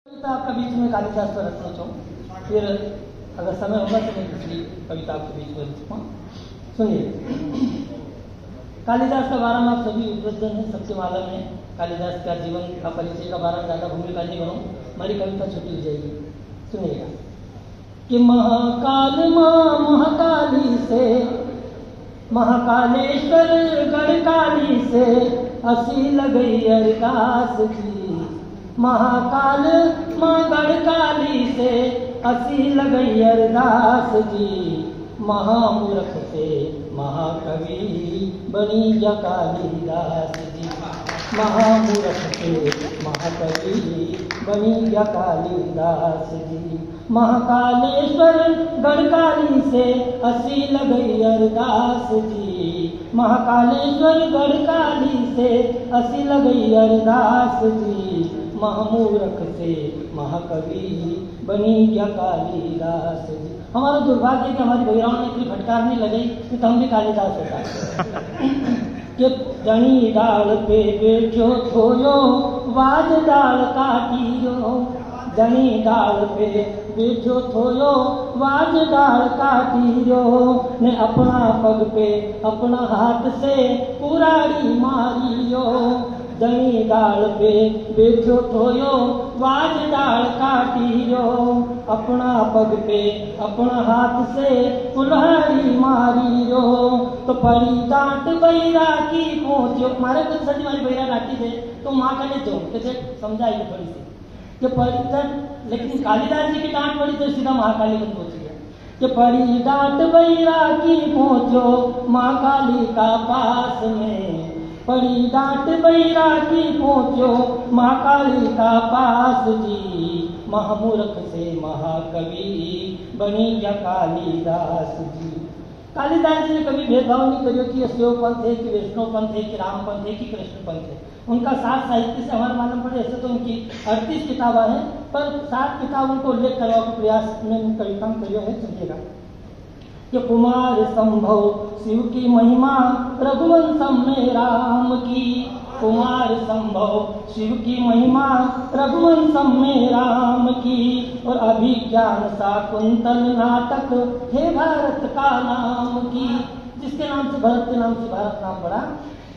कविता आपका बीच में कालिदास पर रखना चाहूँ, फिर अगर समय होगा तो मैं दूसरी कविता आपके बीच में रखूँ। सुनिए, कालिदास का बारे में आप सभी उपलब्ध हैं, सबके मालूम है। कालिदास का जीवन का परिचय का बारे में ज़्यादा भूमिका नहीं करूँ, हमारी कविता छोटी हो जाएगी। सुनिएगा कि महाकाल माँ महाकाली से, महाकालेश्वर गढ़काली से असी लगई अरदास की। महाकाल माँ गढ़काली से असी लगई अरदास जी। महामूर्ख से महाकवि बनी जा कालिदास जी। महामूर्ख से महाकवि बनी जा कालिदास जी। महाकालेश्वर गढ़काली से असी लगई अरदास जी। महाकालेश्वर गढ़काली से असी लगई अरदास जी। महामूर्ख से महाकवि बनी गया कालिदास जी। हमारा दुर्भाग्य कि हमारी बहिराओं ने इतनी फटकार नहीं लगाई कि हम भी कालिदास होता कि जनी डाल पे बैठो थोयो वाज डाल काटियो। जनी डाल पे बैठो थोयो वाज डाल काटियो। ने अपना पग पे अपना हाथ से कुराड़ी मारियो। जनी डाल पे बैठो थोयो वाज डाल काटियो। अपना पग पे अपना हाथ से कुल्हाड़ी मारियो। तो पड़ी डांट बैरा की पहुंचो। मारे कुछ सजी वाली बैरा डांटी थे तो माँ का नहीं जोड़ कैसे समझाइए थोड़ी सी कि पड़ी डांट, लेकिन कालिदास जी की डांट पड़ी तो सीधा महाकाली में पहुंच गया कि पड़ी डांट बैरा की पहुंचो महाकाली का पास में। पड़ी डांट बैरा की पहुंचो महाकाली का पास जी। महामूर्ख से महाकवि बनी जा कालिदास जी। कालिदास जी ने कभी भेदभाव नहीं करियो कि शिव पंथ है कि वैष्णव पंथ है कि राम पंथ है कि कृष्ण पंथ है। उनका 7 साहित्य से हमारा मालूम पड़े, ऐसे तो उनकी 38 किताबें हैं, पर 7 किताबों को उल्लेख करवा के प्रयास में कविता करियो है। सुनिएगा कि कुमार संभव शिव की महिमा रघुवंशम में राम की। कुमार संभव शिव की महिमा रघुवंशम में राम की। और अभिज्ञान शाकुंतल नाटक हे भारत का नाम की। जिसके नाम से भरत के नाम से भारत नाम पड़ा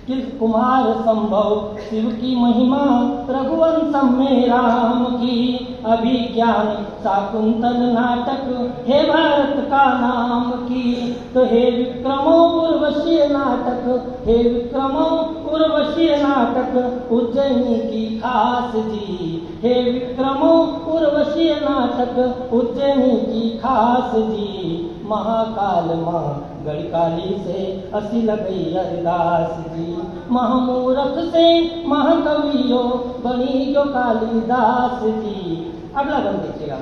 कि कुमार संभव शिव की महिमा रघुवंशम में राम की। अभिज्ञान शाकुंतल नाटक हे भारत का नाम की। तो हे विक्रमो उर्वशी नाटक, हे विक्रमो उर्वशी नाटक उज्जैनी की खास जी। हे विक्रमो उर्वशी नाटक उज्जैनी की खास जी। महाकाल माँ गढ़काली से असी लगई अरदास जी। महामूर्ख से महाकवियो बनी जो कालिदास जी। अगला बंद देखिएगा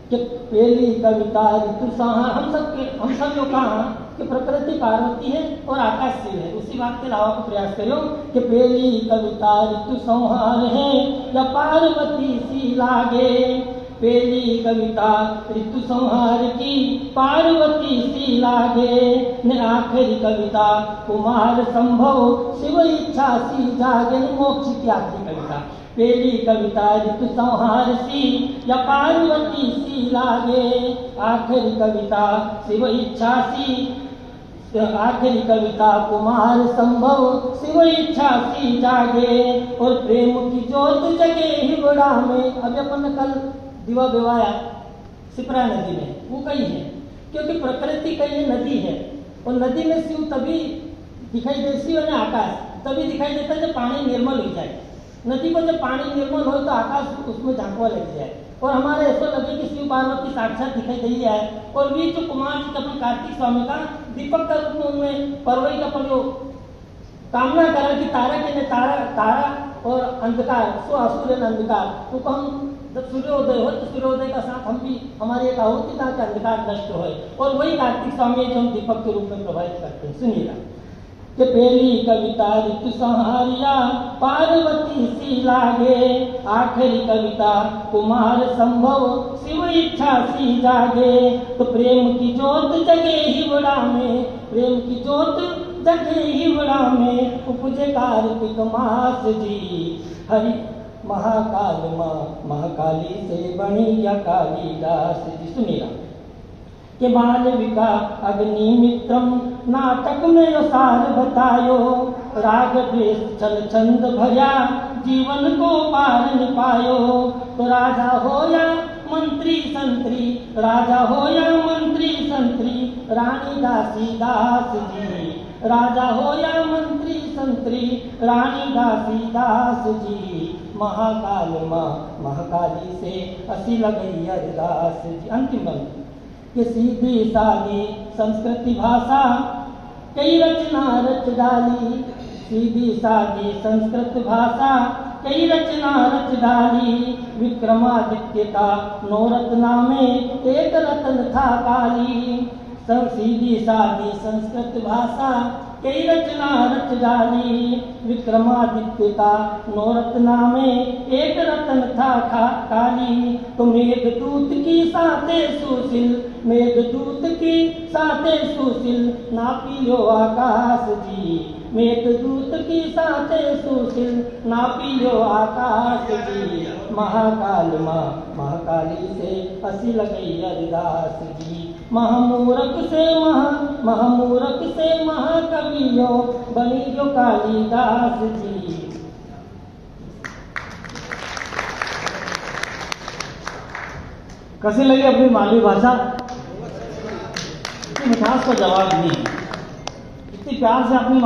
कि पहली कविता ऋतु संहार। हम सब जो कहा कि प्रकृति पार्वती है और आकाश शिव है, उसी बात के अलावा को प्रयास करो कि पहली कविता ऋतु संहार है या पार्वती सी लागे। पहली कविता ऋतु संहार की पार्वती सी लागे। ने आखिरी कविता कुमार संभव शिव इच्छा सी जागे। मोक्ष की आखिरी कविता। पहली कविता ऋतु संहार सी या पार्वती सी लागे। आखिरी कविता शिव इच्छा सी, आखिरी कविता कुमार संभव शिव इच्छा सी जागे। और प्रेम की जोत जगे हिवड़ा में। अभी अपन ने कल दिवा बेवाया सिपरा नदी में, वो कहीं है क्योंकि प्रकृति कहीं नदी है और नदी में शिव तभी दिखाई दे, शिव है आकाश तभी दिखाई देता है जब पानी निर्मल हो जाए। नदी को जब पानी निर्मल हो तो आकाश उसमें झांकवा लग जाए और हमारे ऐसा लगे कि शिव पार्वती साक्षात दिखाई दे जाए। और भी जो कुमार जी अपन कार्तिक स्वामी का दीपक का रूप में उनमें परवई का प्रयोग कामना करा कि तारा के तारा और अंधकार सो असुर अंधकार तो हम जब सूर्योदय हो तो सूर्योदय का साथ हम भी हमारी एक आहुति था कि अंधकार नष्ट हो। और वही कार्तिक स्वामी जो हम दीपक के रूप में प्रभावित करते हैं। सुनिएगा कि पहली कविता ऋतु संहारिया पार्वती सी लागे। आखिरी कविता कुमार संभव शिव इच्छा सी जागे। तो प्रेम की जोत जगे हिवड़ा में, प्रेम की जोत जगे हिवड़ा में उपजे कार्तिक मास जी। हरि महाकाल माँ महाकाली से बनी या कालिदास जी। सुनिएगा के मालविका अग्निमित्रम नाटक में यो सार बतायो, राग द्वेष छल छंद भया जीवन को पार न पायो। तो राजा हो या मंत्री संतरी, राजा हो या मंत्री संतरी, रानी दासी दास जी। राजा हो या मंत्री संतरी, रानी दासी दास जी। महाकाल माँ महाकाली से असी लगई अरदास जी। अंतिम बंद कि सीधी सादी संस्कृति भाषा कई रचना रच डाली, सीधी सादी संस्कृत भाषा कई रचना रच डाली। विक्रमादित्य का नौरत्ना में एक रत्न था काली, सीधी सादी संस्कृत भाषा कई रचना रच डाली। विक्रमादित्य का नौरत्ना में एक रत्न था काली। तो मेघदूत की साते सुशील, मेघदूत की साते सुशील नापी लो आकाश जी। मेघदूत की साते सुशील नापी लो आकाश जी। महाकाल माँ महाकाली से असी लगई अरदास जी। महामूरख से महामूरख से महाकवियो बनी जो कालिदास जी। कैसी लगी अपनी मातृभाषा? इतनी मिठास का जवाब नहीं, इतनी प्यार से अपनी